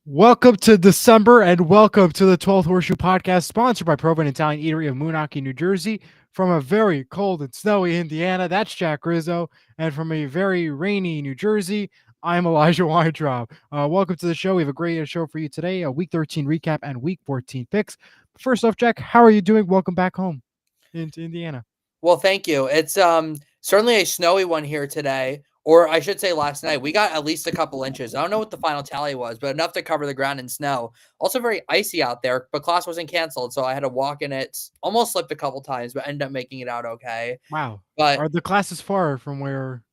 Welcome to December and welcome to the 12th Horseshoe Podcast, sponsored by Proven Italian Eatery of Moonachie, New Jersey. From a very cold and snowy Indiana, that's Jack Rizzo. And from a very rainy New Jersey, I'm Elijah Weintraub. Welcome to the show. We have a great show for you today, a Week 13 recap and Week 14 picks. First off, Jack, how are you doing? Welcome back home into Indiana. Well, thank you. It's certainly a snowy one here today, or I should say last night. We got at least a couple inches. I don't know what the final tally was, but enough to cover the ground in snow. Also very icy out there, but class wasn't canceled, so I had to walk in it. Almost slipped a couple times, but ended up making it out okay. Wow. But Are the classes far from where you're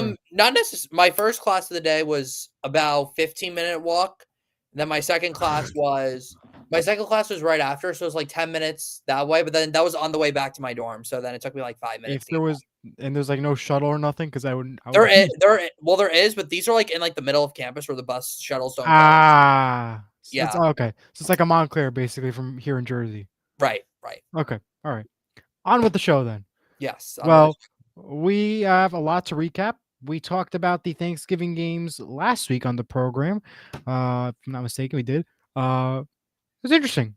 at? not necessarily. My first class of the day was about 15-minute walk. And then my second class was right after, so it was like 10 minutes that way. But then that was on the way back to my dorm, so then it took me like 5 minutes If to there get was, and there's like no shuttle or nothing, because I would There is, be. there is, but these are like in like the middle of campus where the bus shuttles don't go. So it's Yeah, okay. So it's like a Montclair basically from here in Jersey. right. Okay. All right. On with the show then. Yes, on with Well, we have a lot to recap. We talked about the Thanksgiving games last week on the program. If I'm not mistaken, we did. It was interesting.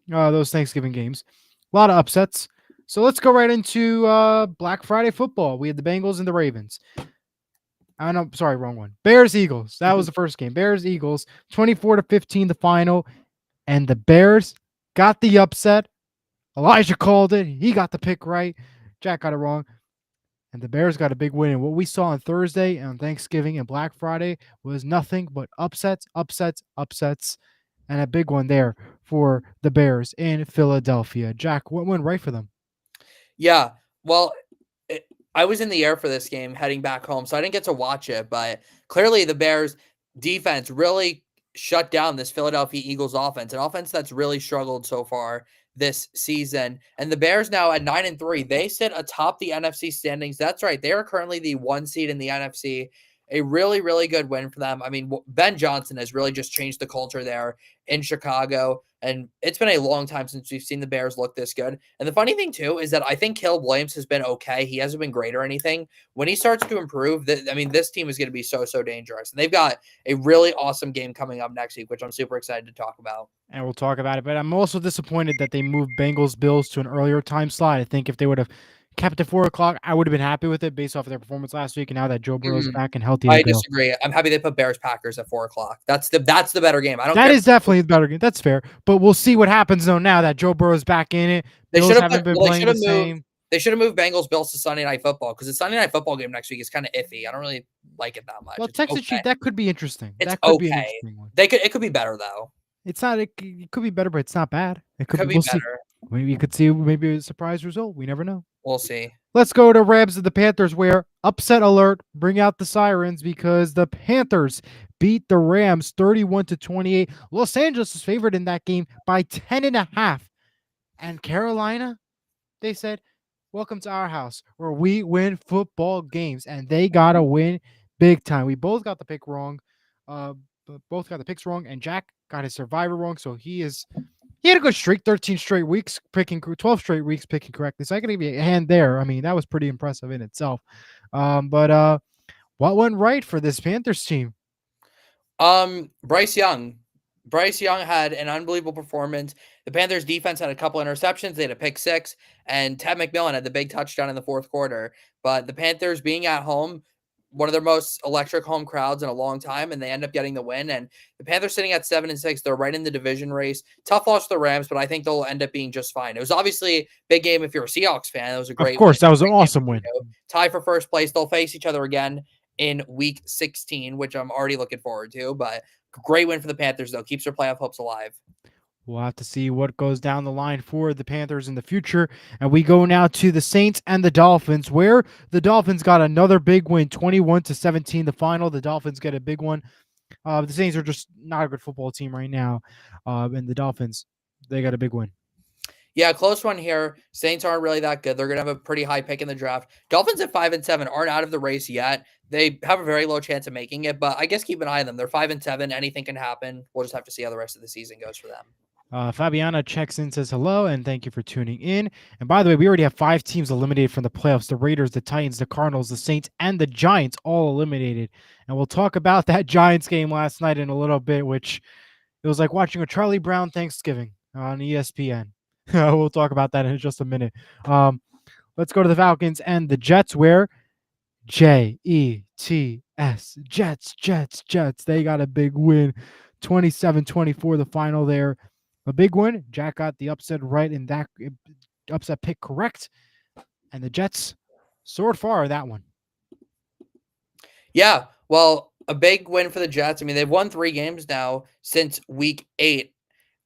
Those Thanksgiving games. A lot of upsets. So let's go right into Black Friday football. We had the Bengals and the Ravens. I know, sorry, wrong one. Bears Eagles. That was the first game. Bears Eagles, 24-15 the final, and the Bears got the upset. Elijah called it. He got the pick right. Jack got it wrong. And the Bears got a big win. And what we saw on Thursday and on Thanksgiving and Black Friday was nothing but upsets, upsets, upsets, and a big one there for the Bears in Philadelphia. Jack, what went right for them? Yeah. Well, I was in the air for this game heading back home, so I didn't get to watch it. But clearly, the Bears defense really shut down this Philadelphia Eagles offense, an offense that's really struggled so far this season. And the Bears now at 9-3, they sit atop the NFC standings. That's right, they are currently the one seed in the NFC. A really, really good win for them. I mean, Ben Johnson has really just changed the culture there in Chicago. And it's been a long time since we've seen the Bears look this good. And the funny thing, too, is that I think Caleb Williams has been okay. He hasn't been great or anything. When he starts to improve, this team is going to be so, so dangerous. And they've got a really awesome game coming up next week, which I'm super excited to talk about. And we'll talk about it. But I'm also disappointed that they moved Bengals Bills to an earlier time slot. I think if they would have kept it 4 o'clock, I would have been happy with it based off of their performance last week. And now that Joe Burrow's Mm, back and healthy to I go. disagree. I'm happy they put Bears Packers at 4 o'clock. That's the better game. I don't That care. is definitely the better game. That's fair. But we'll see what happens though now that Joe Burrow's back in it. They should Bills have haven't put. been Well, they playing should the have moved. same. They should have moved Bengals Bills to Sunday Night Football because the Sunday Night Football game next week is kind of iffy. I don't really like it that much. Well, It's Texas okay. Chief, that could be interesting. It's That could be an okay. interesting one. It could be better though. It's not. It could be better, but it's not bad. It It could be. could be We'll see. better. Maybe you could see maybe a surprise result. We never know. We'll see. Let's go to Rams and the Panthers, where upset alert, bring out the sirens because the Panthers beat the Rams 31-28. Los Angeles is favored in that game by 10.5. And Carolina, they said, welcome to our house where we win football games. And they got to win big time. We both got the pick wrong. Uh, both got the picks wrong. And Jack got his survivor wrong. So he had a good streak, 13 straight weeks picking, 12 straight weeks picking correctly. So I can give you a hand there. I mean, that was pretty impressive in itself. But what went right for this Panthers team? Bryce Young. Bryce Young had an unbelievable performance. The Panthers defense had a couple interceptions. They had a pick six, and Ted McMillan had the big touchdown in the fourth quarter. But the Panthers being at home, one of their most electric home crowds in a long time, and they end up getting the win. And the Panthers sitting at 7-6, they're right in the division race. Tough loss for the Rams, but I think they'll end up being just fine. It was obviously a big game if you're a Seahawks fan. It was a Of great win. course, that was an Great game awesome for win. you. Tie for first place. They'll face each other again in week 16, which I'm already looking forward to. But great win for the Panthers, though. Keeps their playoff hopes alive. We'll have to see what goes down the line for the Panthers in the future. And we go now to the Saints and the Dolphins, where the Dolphins got another big win, 21-17, the final. The Dolphins get a big one. The Saints are just not a good football team right now. And the Dolphins, they got a big win. Yeah, close one here. Saints aren't really that good. They're going to have a pretty high pick in the draft. Dolphins at 5-7 aren't out of the race yet. They have a very low chance of making it, but I guess keep an eye on them. They're 5-7. Anything can happen. We'll just have to see how the rest of the season goes for them. Fabiana checks in, says hello, and thank you for tuning in. And by the way, we already have 5 teams eliminated from the playoffs: the Raiders, the Titans, the Cardinals, the Saints, and the Giants, all eliminated. And we'll talk about that Giants game last night in a little bit, which it was like watching a Charlie Brown Thanksgiving on ESPN. We'll talk about that in just a minute. Let's go to the Falcons and the Jets, where Jets, Jets. They got a big win. 27-24 the final there. A big win. Jack got the upset right and that upset pick correct. And the Jets soared far in that one. Yeah, well, a big win for the Jets. I mean, they've won 3 games now since week 8.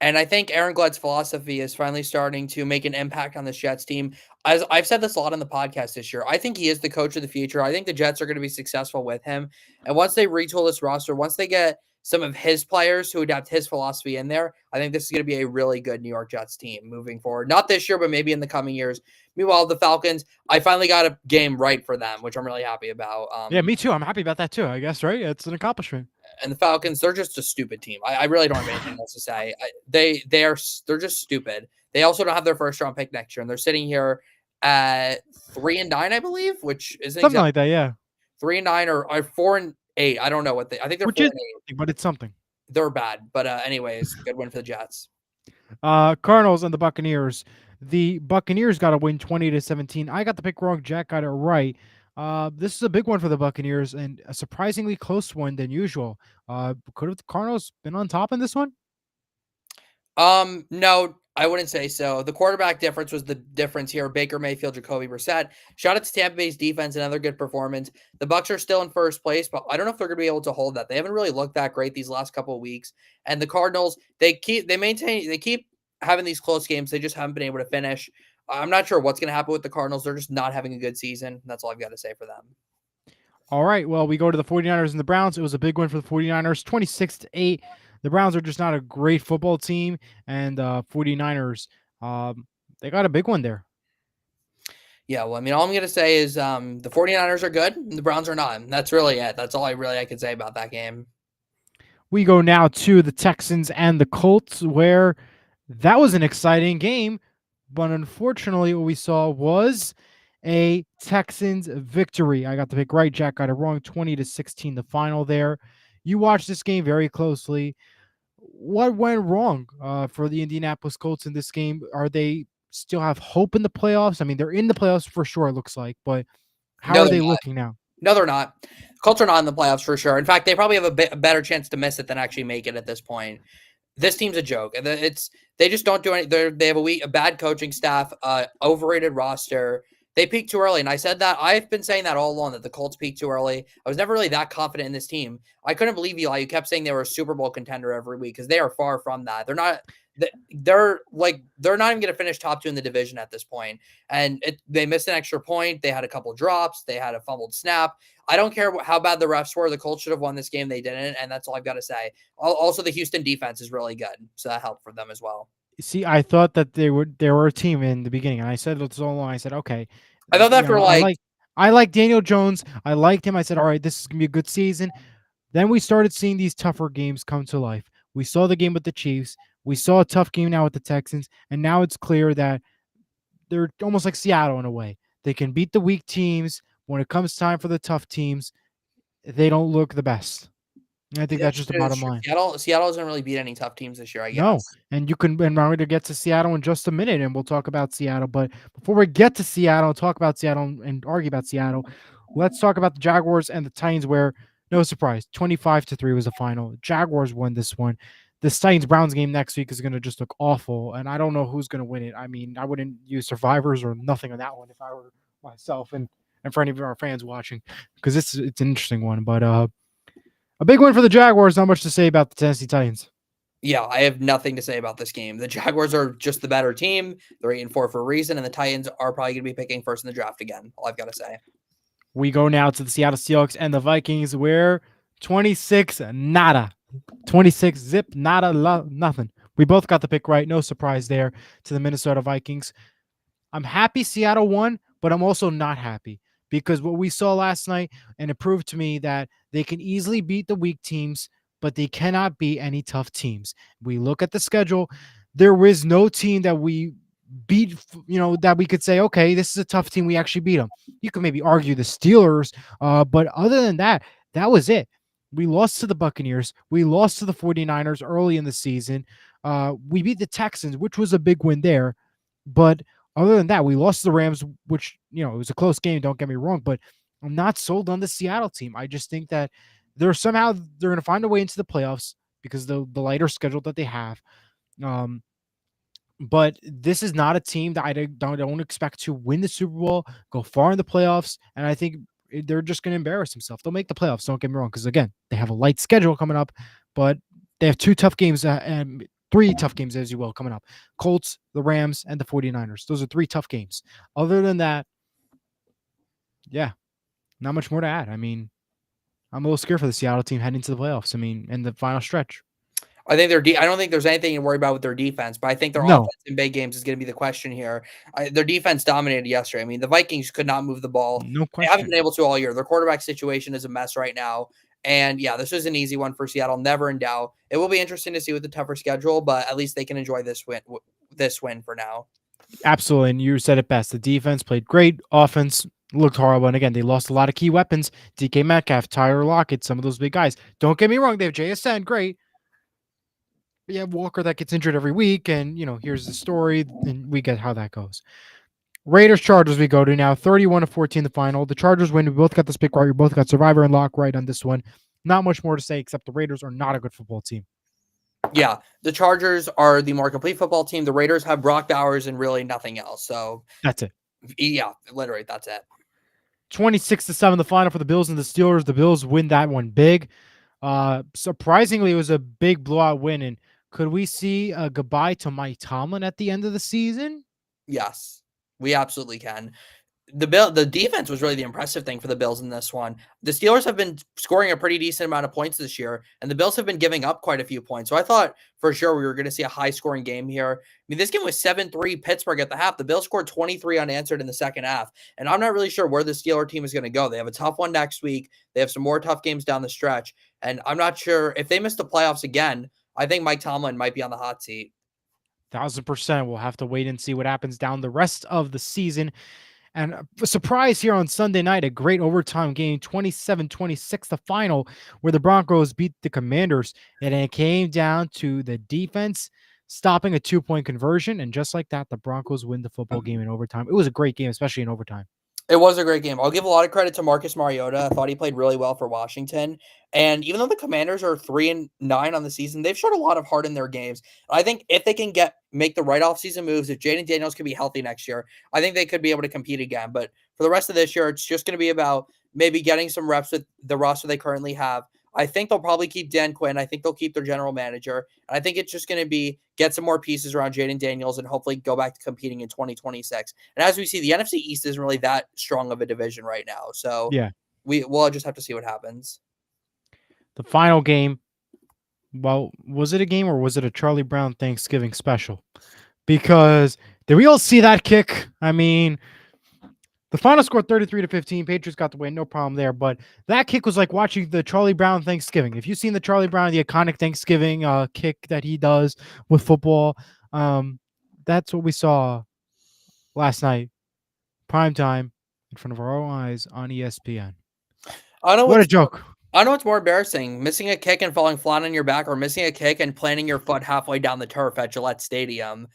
And I think Aaron Glen's philosophy is finally starting to make an impact on this Jets team. As I've said this a lot on the podcast this year, I think he is the coach of the future. I think the Jets are going to be successful with him. And once they retool this roster, once they get some of his players who adapt his philosophy in there, I think this is going to be a really good New York Jets team moving forward. Not this year, but maybe in the coming years. Meanwhile, the Falcons, I finally got a game right for them, which I'm really happy about. Yeah, me too. I'm happy about that too, I guess, right? It's an accomplishment. And the Falcons, they're just a stupid team. I really don't have anything else to say. They're just stupid. They also don't have their first round pick next year, and they're sitting here at 3-9, I believe, which isn't Something exactly like that, yeah. 3-9 or 4-8. I don't know what I think they're Which 4 is and 8. but it's something. They're bad, but anyways, good win for the Jets. Cardinals and the Buccaneers. The Buccaneers got a win 20-17. I got the pick wrong. Jack got it right. This is a big one for the Buccaneers and a surprisingly close one than usual. Could have the Cardinals been on top in this one? No, I wouldn't say so. The quarterback difference was the difference here. Baker Mayfield, Jacoby Brissett. Shout out to Tampa Bay's defense, another good performance. The Bucs are still in first place, but I don't know if they're going to be able to hold that. They haven't really looked that great these last couple of weeks. And the Cardinals, they keep having these close games. They just haven't been able to finish. I'm not sure what's going to happen with the Cardinals. They're just not having a good season. That's all I've got to say for them. All right. Well, we go to the 49ers and the Browns. It was a big win for the 49ers, 26-8. The Browns are just not a great football team, and 49ers, they got a big one there. Yeah, well, I mean, all I'm going to say is the 49ers are good, and the Browns are not. That's really it. That's all I can say about that game. We go now to the Texans and the Colts, where that was an exciting game, but unfortunately, what we saw was a Texans victory. I got the pick right. Jack got it wrong. 20-16, the final there. You watched this game very closely. What went wrong for the Indianapolis Colts in this game? Are they still have hope in the playoffs? I mean, they're in the playoffs for sure, it looks like, but how are they looking now? No, they're not. Colts are not in the playoffs for sure. In fact, they probably have a better chance to miss it than actually make it at this point. This team's a joke. They just don't do any. They have a bad coaching staff, overrated roster. They peaked too early, and I said that. I've been saying that all along that the Colts peaked too early. I was never really that confident in this team. I couldn't believe Eli. You kept saying they were a Super Bowl contender every week because they are far from that. They're not. They're not even going to finish top 2 in the division at this point. And they missed an extra point. They had a couple drops. They had a fumbled snap. I don't care how bad the refs were. The Colts should have won this game. They didn't, and that's all I've got to say. Also, the Houston defense is really good, so that helped for them as well. See, I thought that they were a team in the beginning, and I said it so long. I said, okay. I thought that for I like Daniel Jones. I liked him. I said, all right, this is gonna be a good season. Then we started seeing these tougher games come to life. We saw the game with the Chiefs. We saw a tough game now with the Texans, and now it's clear that they're almost like Seattle in a way. They can beat the weak teams. When it comes time for the tough teams, they don't look the best. And I think that's just the bottom line. Seattle doesn't really beat any tough teams this year, I guess. No, and and we're going to get to Seattle in just a minute, and we'll talk about Seattle. But before we get to Seattle and talk about Seattle and argue about Seattle, let's talk about the Jaguars and the Titans, where, no surprise, 25-3 was the final. Jaguars won this one. The Titans-Browns game next week is going to just look awful, and I don't know who's going to win it. I mean, I wouldn't use survivors or nothing on that one if I were myself and for any of our fans watching, because it's an interesting one. But a big win for the Jaguars. Not much to say about the Tennessee Titans. Yeah, I have nothing to say about this game. The Jaguars are just the better team. They're 8-4 for a reason, and the Titans are probably going to be picking first in the draft again. All I've got to say. We go now to the Seattle Seahawks and the Vikings, where 26 nada. 26 zip, nada, nothing. We both got the pick right. No surprise there to the Minnesota Vikings. I'm happy Seattle won, but I'm also not happy because what we saw last night, and it proved to me that they can easily beat the weak teams, but they cannot beat any tough teams. We look at the schedule. there is no team that we beat, that we could say, okay, this is a tough team. We actually beat them. You could maybe argue the Steelers, but other than that, that was it. We lost to the Buccaneers. We lost to the 49ers early in the season. We beat the Texans, which was a big win there. But other than that, we lost to the Rams, which, it was a close game. Don't get me wrong, but I'm not sold on the Seattle team. I just think that they're going to find a way into the playoffs because the lighter schedule that they have. Um, but this is not a team that I don't expect to win the Super Bowl, go far in the playoffs, and I think they're just going to embarrass themselves. They'll make the playoffs. Don't get me wrong, because again, they have a light schedule coming up, but they have two tough games and three tough games, as you will, coming up: Colts, the Rams, and the 49ers. Those are three tough games. Other than that, yeah, not much more to add. I mean, I'm a little scared for the Seattle team heading to the playoffs. I mean, in the final stretch. I think I don't think there's anything to worry about with their defense, but I think their offense No, in big games is going to be the question here. Their defense dominated yesterday. I mean, the Vikings could not move the ball. no They haven't question. been able to all year. Their quarterback situation is a mess right now. And yeah, this is an easy one for Seattle. Never in doubt. It will be interesting to see with the tougher schedule, but at least they can enjoy this win for now. Absolutely. And you said it best. The defense played great. Offense looked horrible. And again, they lost a lot of key weapons. DK Metcalf, Tyler Lockett, some of those big guys. Don't get me wrong. They have JSN, great. But you have Walker that gets injured every week. And, here's the story. And we get how that goes. Raiders Chargers we go to now. 31-14 the final. The Chargers win. We both got the pick right. We both got Survivor and Lock right on this one. Not much more to say except the Raiders are not a good football team. Yeah, the Chargers are the more complete football team. The Raiders have Brock Bowers and really nothing else. So That's it. yeah, literally, that's it. 26-7 the final for the Bills and the Steelers. The Bills win that one big. Surprisingly, it was a big blowout win. And could we see a goodbye to Mike Tomlin at the end of the season? Yes, we absolutely can. The defense was really the impressive thing for the Bills in this one. The Steelers have been scoring a pretty decent amount of points this year, and the Bills have been giving up quite a few points. So I thought for sure we were going to see a high scoring game here. I mean, this game was 7-3 Pittsburgh at the half. The Bills scored 23 unanswered in the second half, and I'm not really sure where the Steeler team is going to go. They have a tough one next week. They have some more tough games down the stretch, and I'm not sure if they miss the playoffs again. I think Mike Tomlin might be on the hot seat. 1,000%. We'll have to wait and see what happens down the rest of the season. And a surprise here on Sunday night, a great overtime game, 27-26, the final, where the Broncos beat the Commanders. And it came down to the defense stopping a 2-point conversion. And just like that, the Broncos win the football game in overtime. It was a great game, especially in overtime. It was a great game. I'll give a lot of credit to Marcus Mariota. I thought he played really well for Washington. And even though the Commanders are 3-9 on the season, they've showed a lot of heart in their games. I think if they can make the right offseason moves, if Jaden Daniels can be healthy next year, I think they could be able to compete again. But for the rest of this year, it's just going to be about maybe getting some reps with the roster they currently have. I think they'll probably keep Dan Quinn. I think they'll keep their general manager. And I think it's just going to be get some more pieces around Jaden Daniels and hopefully go back to competing in 2026. And as we see, the NFC East isn't really that strong of a division right now. So Yeah. we'll just have to see what happens. The final game, well, was it a game or was it a Charlie Brown Thanksgiving special? Because did we all see that kick? I mean, the final score 33-15. Patriots got the win, no problem there. But that kick was like watching the Charlie Brown Thanksgiving. If you've seen the Charlie Brown, the iconic Thanksgiving kick that he does with football, that's what we saw last night, prime time, in front of our own eyes on ESPN. What a joke! I know what's more embarrassing: missing a kick and falling flat on your back, or missing a kick and planting your foot halfway down the turf at Gillette Stadium.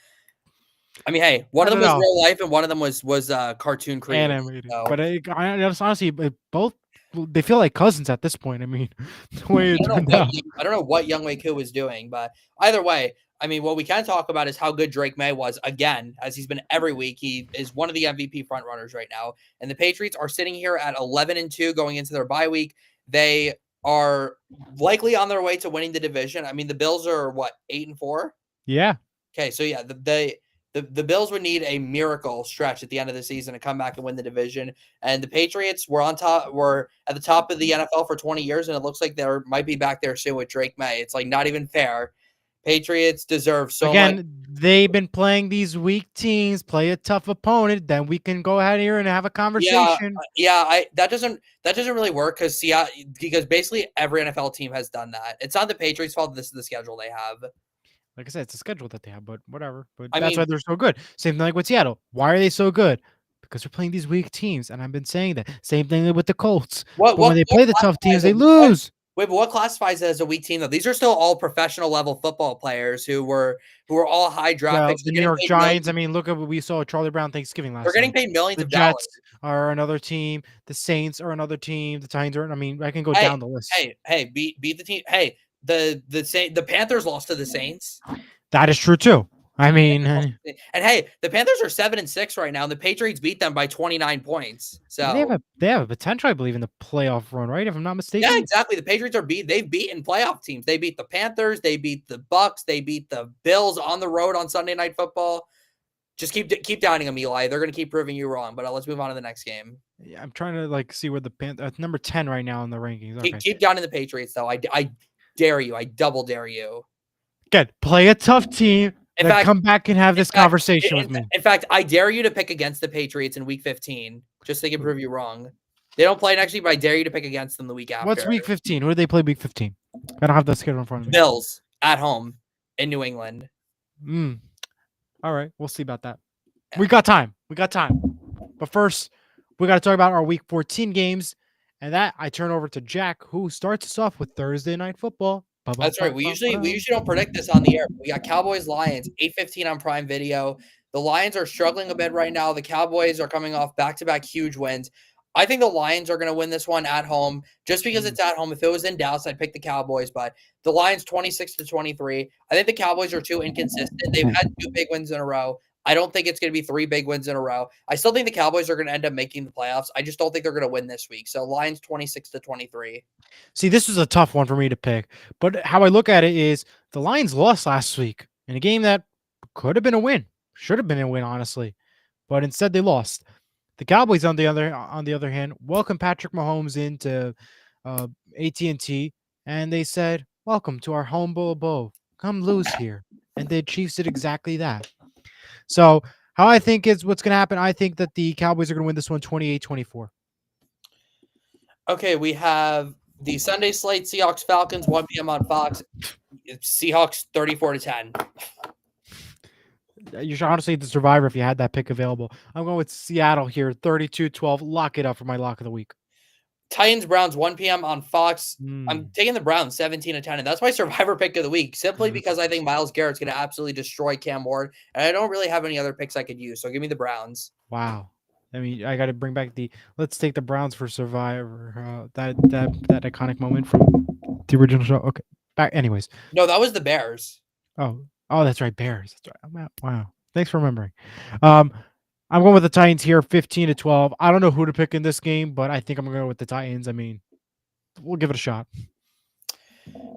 I mean, hey, one of them was real life and one of them was cartoon created. Animated. So. But honestly, both they feel like cousins at this point. I mean, the way it turned out. I don't know what Younghoe Koo was doing, but either way, I mean, what we can talk about is how good Drake May was again, as he's been every week. He is one of the MVP frontrunners right now, and the Patriots are sitting here at 11-2 going into their bye week. They are likely on their way to winning the division. I mean, the Bills are what, 8-4? Yeah. Okay, so yeah, the Bills would need a miracle stretch at the end of the season to come back and win the division. And the Patriots were at the top of the NFL for 20 years, and it looks like they might be back there soon with Drake May. It's like not even fair. Patriots deserve so much. They've been playing these weak teams, play a tough opponent, then we can go ahead here and have a conversation. That doesn't really work because basically every NFL team has done that. It's not the Patriots' fault. This is the schedule they have. Like I said, it's a schedule that they have, but whatever. But I that's why mean, they're so good. Same thing like with Seattle. Why are they so good? Because they're playing these weak teams, and I've been saying that. Same thing with the Colts. what But when what they what play the tough teams, classifies they a what lose. wait, but what classifies it as a weak team though? These are still all professional level football players who were all high draft Well, picks. the They're New getting York paid Giants. I millions. mean, look at what we saw at Charlie Brown Thanksgiving They're last getting night. paid millions The of dollars. Jets are another team. The Saints are another team. The Titans are. I mean, I can go Hey, down the list. beat the team. Hey, the Panthers lost to the Saints. That is true too. I mean, And hey, the Panthers are 7-6 right now, and the Patriots beat them by 29 points. they So have a potential, I believe, in the playoff run, right? If I'm not yeah, mistaken. exactly. The Patriots they've beaten playoff teams. They beat the Panthers, they beat the Bucks, they beat the Bills on the road on Sunday Night Football. Just keep downing them, Eli. They're going to keep proving you wrong. But let's move on to the next game. Yeah, I'm trying to like see where the number 10 right now in the rankings. Okay, Keep downing the Patriots, though. I dare you. I double dare you. good. Play a tough team. In Then fact, come back and have this conversation with me. in fact, I dare you to pick against the Patriots in Week 15, just so they can prove you wrong. They don't play next week, but I dare you to pick against them the week What's after. week 15? Who do they play week 15? I don't have the schedule in front of me. Bills at home in New England. All right, we'll see about that. We got time. But first, we got to talk about our week 14 games. And that I turn over to Jack, who starts us off with Thursday Night Football. That's right. We usually don't predict this on the air. We got Cowboys Lions 8:15 on Prime Video. The Lions are struggling a bit right now. The Cowboys are coming off back-to-back huge wins. I think the Lions are going to win this one at home just because it's at home. If it was in Dallas, I'd pick the Cowboys, but the Lions 26-23. I think the Cowboys are too inconsistent. They've had 2 big wins in a row. I don't think it's going to be 3 big wins in a row. I still think the Cowboys are going to end up making the playoffs. I just don't think they're going to win this week. So Lions 26-23. See, this is a tough one for me to pick. But how I look at it is the Lions lost last week in a game that could have been a win. Should have been a win, honestly. But instead they lost. The Cowboys, on the other hand, welcomed Patrick Mahomes into AT&T, and they said, "Welcome to our humble abode. Come lose here." And the Chiefs did exactly that. So, how I think is what's going to happen, I think that the Cowboys are going to win this one 28-24. Okay, we have the Sunday slate, Seahawks Falcons, 1 p.m. on Fox. Seahawks 34-10. You should honestly the Survivor if you had that pick available. I'm going with Seattle here, 32-12. Lock it up for my lock of the week. Titans Browns 1 p.m. on Fox. I'm Mm. taking the Browns 17-10, and that's my Survivor pick of the week, simply because I think Myles Garrett's going to absolutely destroy Cam Ward, and I don't really have any other picks I could use. So give me the Browns. Wow. I mean, I got to bring back let's take the Browns for Survivor. That iconic moment from the original show. Okay. Back anyways. No, that was the Bears. Oh, that's right, Bears. That's right. Wow. Thanks for remembering. I'm going with the Titans here, 15-12. I don't know who to pick in this game, but I think I'm going to go with the Titans. I mean, we'll give it a shot.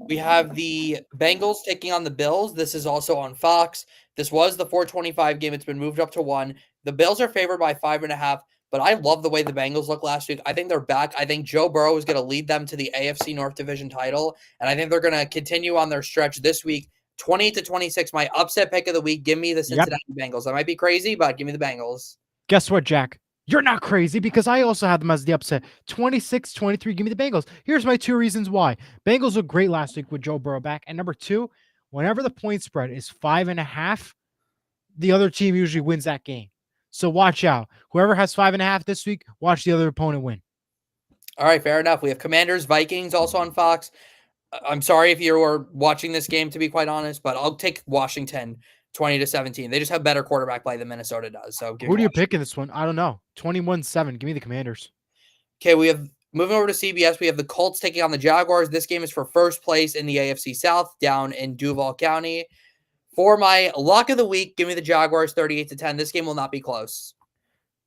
We have the Bengals taking on the Bills. This is also on Fox. This was the 425 game. It's been moved up to 1. The Bills are favored by 5.5, but I love the way the Bengals look last week. I think they're back. I think Joe Burrow is going to lead them to the AFC North Division title, and I think they're going to continue on their stretch this week. 28-26, my upset pick of the week. Give me the Cincinnati Bengals. I might be crazy, but give me the Bengals. Guess what, Jack? You're not crazy because I also had them as the upset. 26-23, give me the Bengals. Here's my 2 reasons why. Bengals looked great last week with Joe Burrow back. And number 2, whenever the point spread is 5.5, the other team usually wins that game. So watch out. Whoever has 5.5 this week, watch the other opponent win. All right, fair enough. We have Commanders, Vikings also on Fox. I'm sorry if you were watching this game, to be quite honest, but I'll take Washington 20-17. They just have better quarterback play than Minnesota does. So Who do you pick in this one? I don't know. 21-7. Give me the Commanders. Okay, we have moving over to CBS. We have the Colts taking on the Jaguars. This game is for first place in the AFC South down in Duval County. For my lock of the week, give me the Jaguars 38-10. This game will not be close.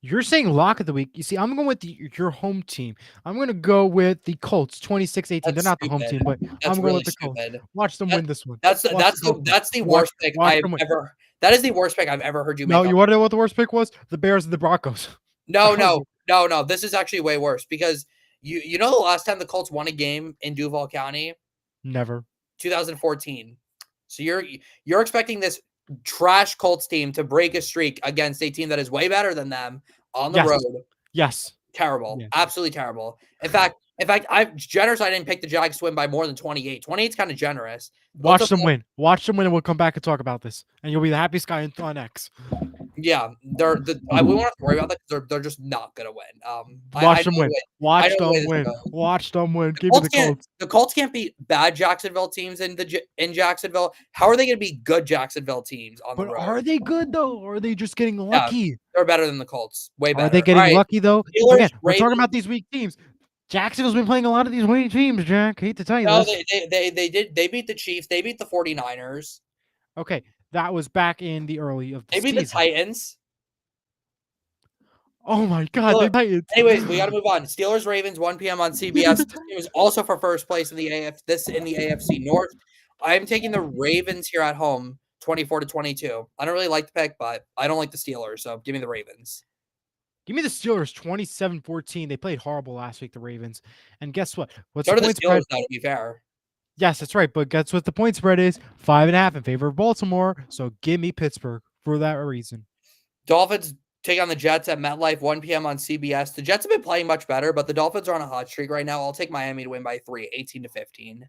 You're saying lock of the week. You see, I'm going with your home team. I'm going to go with the Colts, 26-18. They're not the home team, but I'm going with the Colts. Watch them win this one. That's the worst pick I've ever. That is the worst pick I've ever heard you make. No, you want to know what the worst pick was? The Bears and the Broncos. No. This is actually way worse because you know the last time the Colts won a game in Duval County? Never. 2014. So you're expecting this trash Colts team to break a streak against a team that is way better than them on the road. Yes. Terrible. Yes. Absolutely terrible. In fact, In fact, I'm generous. I didn't pick the Jags to win by more than 28. 28 is kind of generous. Colts Watch have them win. Watch them win, and we'll come back and talk about this. And you'll be the happiest guy on X. Yeah, we won't have to worry about that because they're just not gonna win. I Watch them know the win. way. I Watch know the way them this win. goes. Watch them win. Give me the Colts. The Colts can't beat bad Jacksonville teams in Jacksonville. How are they going to beat good Jacksonville teams on the But road? are they good though? Or are they just getting Yeah, lucky? they're better than the Colts. Way better. Are they All getting right, lucky though? Steelers, Again, we're talking Ravens. about these weak teams. Jacksonville's been playing a lot of these weak teams, Jack. Hate to tell you No, this. they did. They beat the Chiefs. They beat the 49ers. Okay, that was back in the early of the They beat the season. Titans. Oh my God, they Titans. Anyways, we got to move on. Steelers Ravens 1 p.m. on CBS. This game is also for first place in the AFC North. I'm taking the Ravens here at home, 24-22. I don't really like the pick, but I don't like the Steelers, so give me the Ravens. Give me the Steelers 27-14. They played horrible last week, the Ravens. And guess what? What's So the do the point spread? Steelers, though, to be fair. Yes, that's right. But guess what the point spread is? 5.5 in favor of Baltimore. So give me Pittsburgh for that reason. Dolphins take on the Jets at MetLife, 1 p.m. on CBS. The Jets have been playing much better, but the Dolphins are on a hot streak right now. I'll take Miami to win by 3, 18-15.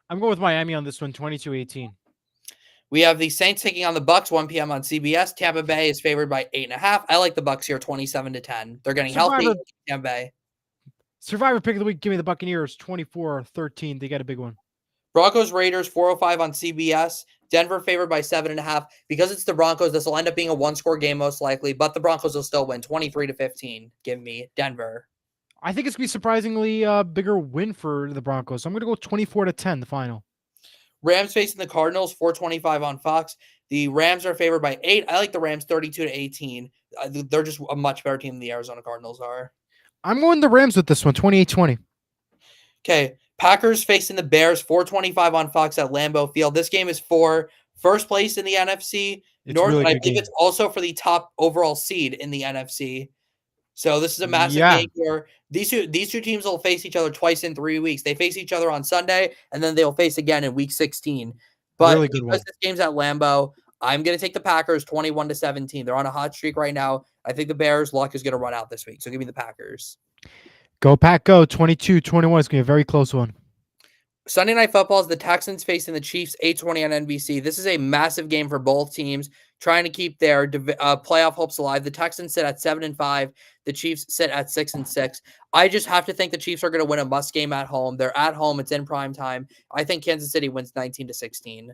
I'm going with Miami on this one, 22-18. We have the Saints taking on the Bucks, 1 p.m. on CBS. Tampa Bay is favored by 8.5. I like the Bucks here, 27-10. They're getting healthy. Tampa Bay. Survivor pick of the week. Give me the Buccaneers, 24-13. They got a big one. Broncos Raiders, 4:05 on CBS. Denver favored by 7.5. Because it's the Broncos, this will end up being a one-score game most likely, but the Broncos will still win 23-15. Give me Denver. I think it's going to be surprisingly bigger win for the Broncos. So I'm going to go 24-10, the final. Rams facing the Cardinals, 4:25 on Fox. The Rams are favored by 8. I like the Rams 32-18. They're just a much better team than the Arizona Cardinals are. I'm going the Rams with this one, 28-20. Okay, Packers facing the Bears, 4:25 on Fox at Lambeau Field. This game is for first place in the NFC North, really and I good believe game. it's also for the top overall seed in the NFC. So this is a massive game where these two teams will face each other twice in 3 weeks. They face each other on Sunday, and then they'll face again in week 16. But Really good because one. this game's at Lambeau, I'm going to take the Packers 21-17. They're on a hot streak right now. I think the Bears' luck is going to run out this week. So give me the Packers. Go Pack, go 22-21. It's going to be a very close one. Sunday Night Football is the Texans facing the Chiefs, 8:20 on NBC. This is a massive game for both teams, trying to keep their playoff hopes alive. The Texans sit at 7-5. The Chiefs sit at 6-6. I just have to think the Chiefs are going to win a must game at home. They're at home. It's in prime time. I think Kansas City wins 19-16.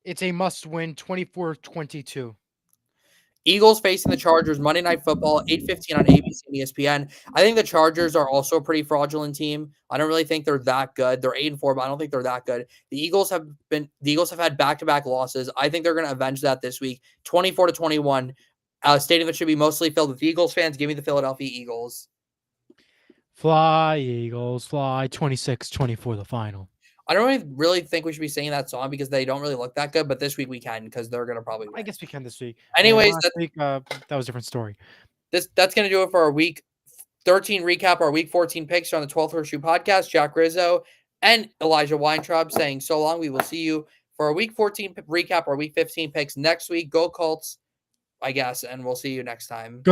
It's a must win, 24-22. Eagles facing the Chargers, Monday Night Football, 8:15 on ABC and ESPN. I think the Chargers are also a pretty fraudulent team. I don't really think they're that good. They're 8-4, but I don't think they're that good. The Eagles have had back-to-back losses. I think they're going to avenge that this week, 24-21. Stadium that should be mostly filled with Eagles fans. Give me the Philadelphia Eagles. Fly, Eagles, fly, 26-24, the final. I don't really think we should be singing that song because they don't really look that good, but this week we can because they're going to probably win. I guess we can this week. Anyways, last week, that was a different story. That's going to do it for our week 13 recap, our week 14 picks on the 12th Horseshoe Podcast. Jack Rizzo and Elijah Weintraub saying so long. We will see you for our week 14 recap, our week 15 picks next week. Go Colts, I guess, and we'll see you next time. Go